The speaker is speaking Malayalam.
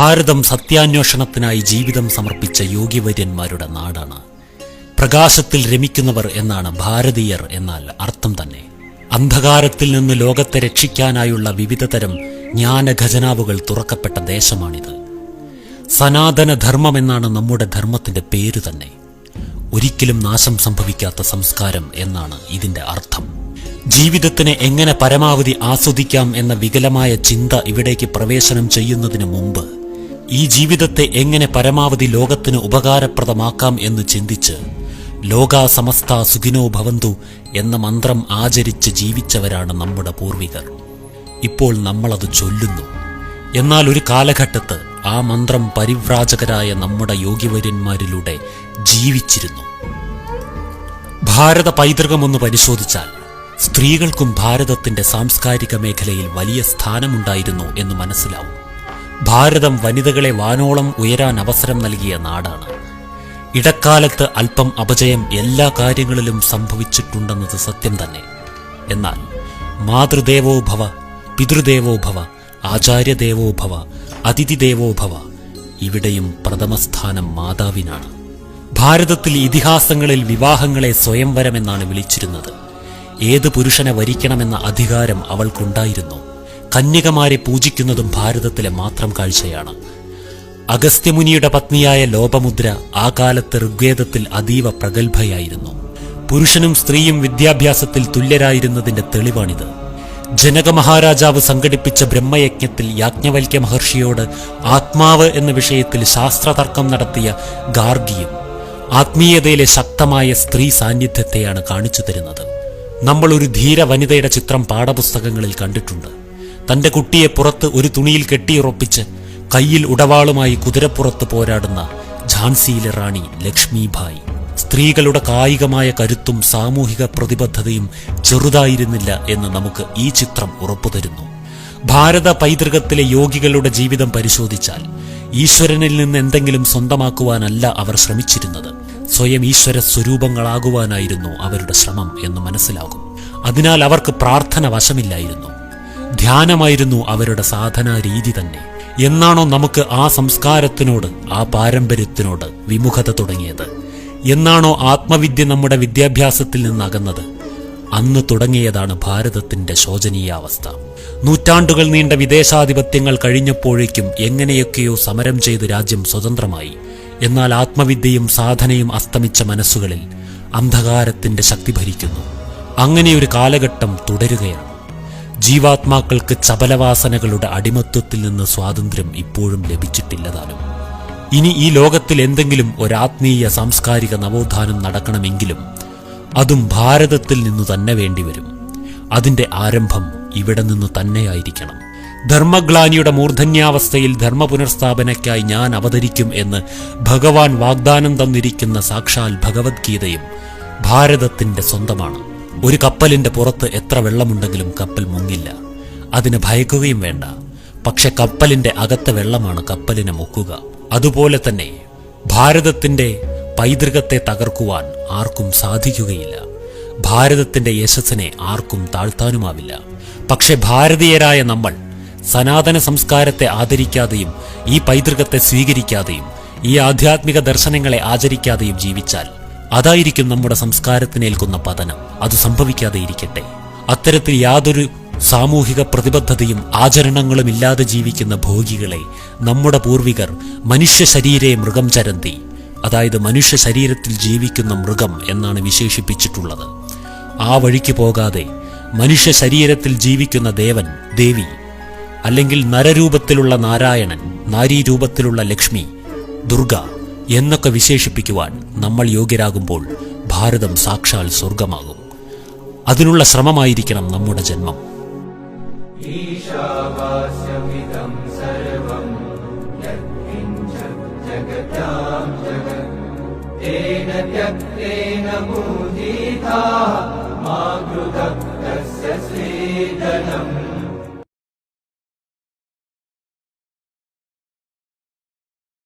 ഭാരതം സത്യാന്വേഷണത്തിനായി ജീവിതം സമർപ്പിച്ച യോഗ്യവര്യന്മാരുടെ നാടാണ്. പ്രകാശത്തിൽ രമിക്കുന്നവർ എന്നാണ് ഭാരതീയർ എന്നാൽ അർത്ഥം തന്നെ. അന്ധകാരത്തിൽ നിന്ന് ലോകത്തെ രക്ഷിക്കാനായുള്ള വിവിധതരം ജ്ഞാനഖജനാവുകൾ തുറക്കപ്പെട്ട ദേശമാണിത്. സനാതന ധർമ്മം എന്നാണ് നമ്മുടെ ധർമ്മത്തിന്റെ പേര് തന്നെ. ഒരിക്കലും നാശം സംഭവിക്കാത്ത സംസ്കാരം എന്നാണ് ഇതിന്റെ അർത്ഥം. ജീവിതത്തിനെ എങ്ങനെ പരമാവധി ആസ്വദിക്കാം എന്ന വികലമായ ചിന്ത ഇവിടേക്ക് പ്രവേശനം ചെയ്യുന്നതിന് മുമ്പ് ഈ ജീവിതത്തെ എങ്ങനെ പരമാവധി ലോകത്തിന് ഉപകാരപ്രദമാക്കാം എന്ന് ചിന്തിച്ച് ലോകാ സമസ്ത സുഖിനോ ഭവന്തു എന്ന മന്ത്രം ആചരിച്ച് ജീവിച്ചവരാണ് നമ്മുടെ പൂർവികർ. ഇപ്പോൾ നമ്മളത് ചൊല്ലുന്നു. എന്നാൽ ഒരു കാലഘട്ടത്ത് ആ മന്ത്രം പരിവ്രാജകരായ നമ്മുടെ യോഗ്യവര്യന്മാരിലൂടെ ജീവിച്ചിരുന്നു. ഭാരത പൈതൃകമൊന്ന് പരിശോധിച്ചാൽ സ്ത്രീകൾക്കും ഭാരതത്തിന്റെ സാംസ്കാരിക മേഖലയിൽ വലിയ സ്ഥാനമുണ്ടായിരുന്നു എന്ന് മനസ്സിലാവും. ഭാരതം വനിതകളെ വാനോളം ഉയരാൻ അവസരം നൽകിയ നാടാണ്. ഇടക്കാലത്ത് അല്പം അപജയം എല്ലാ കാര്യങ്ങളിലും സംഭവിച്ചിട്ടുണ്ടെന്നത് സത്യം തന്നെ. എന്നാൽ മാതൃദേവോ ഭവ, പിതൃദേവോ ഭവ, ആചാര്യദേവോ ഭവ, അതിഥിദേവോ ഭവ, ഇവിടെയും പ്രഥമസ്ഥാനം മാതാവിനാണ്. ഭാരതത്തിൽ ഇതിഹാസങ്ങളിൽ വിവാഹങ്ങളെ സ്വയംവരമെന്നാണ് വിളിച്ചിരുന്നത്. ഏത് പുരുഷനെ വരിക്കണമെന്ന അധികാരം അവൾക്കുണ്ടായിരുന്നു. കന്യകമാരെ പൂജിക്കുന്നതും ഭാരതത്തിലെ മാത്രം കാഴ്ചയാണ്. അഗസ്ത്യമുനിയുടെ പത്നിയായ ലോപമുദ്ര ആ കാലത്ത് ഋഗ്വേദത്തിൽ അതീവ പ്രഗത്ഭയായിരുന്നു. പുരുഷനും സ്ത്രീയും വിദ്യാഭ്യാസത്തിൽ തുല്യരായിരുന്നതിന്റെ തെളിവാണിത്. ജനക മഹാരാജാവ് സംഘടിപ്പിച്ച ബ്രഹ്മയജ്ഞത്തിൽ യാജ്ഞവൽക്യ മഹർഷിയോട് ആത്മാവ് എന്ന വിഷയത്തിൽ ശാസ്ത്രതർക്കം നടത്തിയ ഗാർഗിയും ആത്മീയതയിലെ ശക്തമായ സ്ത്രീ സാന്നിധ്യത്തെയാണ് കാണിച്ചു തരുന്നത്. നമ്മൾ ഒരു ധീര വനിതയുടെ ചിത്രം പാഠപുസ്തകങ്ങളിൽ കണ്ടിട്ടുണ്ട്. തന്റെ കുട്ടിയെ പുറത്ത് ഒരു തുണിയിൽ കെട്ടിയുറപ്പിച്ച് കയ്യിൽ ഉടവാളുമായി കുതിരപ്പുറത്ത് പോരാടുന്ന ഝാൻസിയിലെ റാണി ലക്ഷ്മിഭായ്. സ്ത്രീകളുടെ കായികമായ കരുത്തും സാമൂഹിക പ്രതിബദ്ധതയും ചെറുതായിരുന്നില്ല എന്ന് നമുക്ക് ഈ ചിത്രം ഉറപ്പുതരുന്നു. ഭാരത പൈതൃകത്തിലെ യോഗികളുടെ ജീവിതം പരിശോധിച്ചാൽ ഈശ്വരനിൽ നിന്ന് എന്തെങ്കിലും സ്വന്തമാക്കുവാനല്ല അവർ ശ്രമിച്ചിരുന്നത്, സ്വയം ഈശ്വര സ്വരൂപങ്ങളാകുവാനായിരുന്നു അവരുടെ ശ്രമം എന്ന് മനസ്സിലാകും. അതിനാൽ അവർക്ക് പ്രാർത്ഥന വശമില്ലായിരുന്നു. ധ്യാനമായിരുന്നു അവരുടെ സാധനാ രീതി തന്നെ. എന്നാണോ നമുക്ക് ആ സംസ്കാരത്തിനോട്, ആ പാരമ്പര്യത്തിനോട് വിമുഖത തുടങ്ങിയത്, എന്നാണോ ആത്മവിദ്യ നമ്മുടെ വിദ്യാഭ്യാസത്തിൽ നിന്നകന്നത്, അന്ന് തുടങ്ങിയതാണ് ഭാരതത്തിന്റെ ശോചനീയാവസ്ഥ. നൂറ്റാണ്ടുകൾ നീണ്ട വിദേശാധിപത്യങ്ങൾ കഴിഞ്ഞപ്പോഴേക്കും എങ്ങനെയൊക്കെയോ സമരം ചെയ്ത് രാജ്യം സ്വതന്ത്രമായി. എന്നാൽ ആത്മവിദ്യയും സാധനയും അസ്തമിച്ച മനസ്സുകളിൽ അന്ധകാരത്തിന്റെ ശക്തി ഭരിക്കുന്നു. അങ്ങനെയൊരു കാലഘട്ടം തുടരുകയാണ്. ജീവാത്മാക്കൾക്ക് ചപലവാസനകളുടെ അടിമത്വത്തിൽ നിന്ന് സ്വാതന്ത്ര്യം ഇപ്പോഴും ലഭിച്ചിട്ടില്ലതാനും. ഇനി ഈ ലോകത്തിൽ എന്തെങ്കിലും ഒരാത്മീയ സാംസ്കാരിക നവോത്ഥാനം നടക്കണമെങ്കിലും അതും ഭാരതത്തിൽ നിന്നു തന്നെ വേണ്ടിവരും. അതിന്റെ ആരംഭം ഇവിടെ നിന്നു തന്നെയായിരിക്കണം. ധർമ്മഗ്ലാനിയുടെ മൂർധന്യാവസ്ഥയിൽ ധർമ്മ പുനർസ്ഥാപനയ്ക്കായി ഞാൻ അവതരിക്കും എന്ന് ഭഗവാൻ വാഗ്ദാനം തന്നിരിക്കുന്ന സാക്ഷാൽ ഭഗവത്ഗീതയും ഭാരതത്തിന്റെ സ്വന്തമാണ്. ഒരു കപ്പലിന്റെ പുറത്ത് എത്ര വെള്ളമുണ്ടെങ്കിലും കപ്പൽ മുങ്ങില്ല. അതിന് ഭയക്കുകയും വേണ്ട. പക്ഷെ കപ്പലിന്റെ അകത്തെ വെള്ളമാണ് കപ്പലിനെ മുക്കുക. അതുപോലെ തന്നെ ഭാരതത്തിന്റെ പൈതൃകത്തെ തകർക്കുവാൻ ആർക്കും സാധിക്കുകയില്ല. ഭാരതത്തിന്റെ യശസ്സിനെ ആർക്കും താഴ്ത്താനുമാവില്ല. പക്ഷെ ഭാരതീയരായ നമ്മൾ സനാതന സംസ്കാരത്തെ ആദരിക്കാതെയും ഈ പൈതൃകത്തെ സ്വീകരിക്കാതെയും ഈ ആധ്യാത്മിക ദർശനങ്ങളെ ആചരിക്കാതെയും ജീവിച്ചാൽ അതായിരിക്കും നമ്മുടെ സംസ്കാരത്തിനേൽക്കുന്ന പതനം. അത് സംഭവിക്കാതെ ഇരിക്കട്ടെ. അത്തരത്തിൽ യാതൊരു സാമൂഹിക പ്രതിബദ്ധതയും ആചരണങ്ങളും ഇല്ലാതെ ജീവിക്കുന്ന ഭോഗികളെ നമ്മുടെ പൂർവികർ മനുഷ്യ ശരീരേ മൃഗം ചരന്തി, അതായത് മനുഷ്യ ശരീരത്തിൽ ജീവിക്കുന്ന മൃഗം എന്നാണ് വിശേഷിപ്പിച്ചിട്ടുള്ളത്. ആ വഴിക്ക് പോകാതെ മനുഷ്യ ശരീരത്തിൽ ജീവിക്കുന്ന ദേവൻ, ദേവി, അല്ലെങ്കിൽ നരരൂപത്തിലുള്ള നാരായണൻ, നാരീരൂപത്തിലുള്ള ലക്ഷ്മി, ദുർഗ എന്നൊക്കെ വിശേഷിപ്പിക്കുവാൻ നമ്മൾ യോഗ്യരാകുമ്പോൾ ഭാരതം സാക്ഷാൽ സ്വർഗമാകും. അതിനുള്ള ശ്രമമായിരിക്കണം നമ്മുടെ ജന്മം. ഈശാവാസ്യമിദം സർവം യത്കിഞ്ചത് ജഗത്യാം ജഗത് തേന ത്യക്തേന മൂഢീതാഃ മാ കൃതഃ തസ്യ സ്വേദനം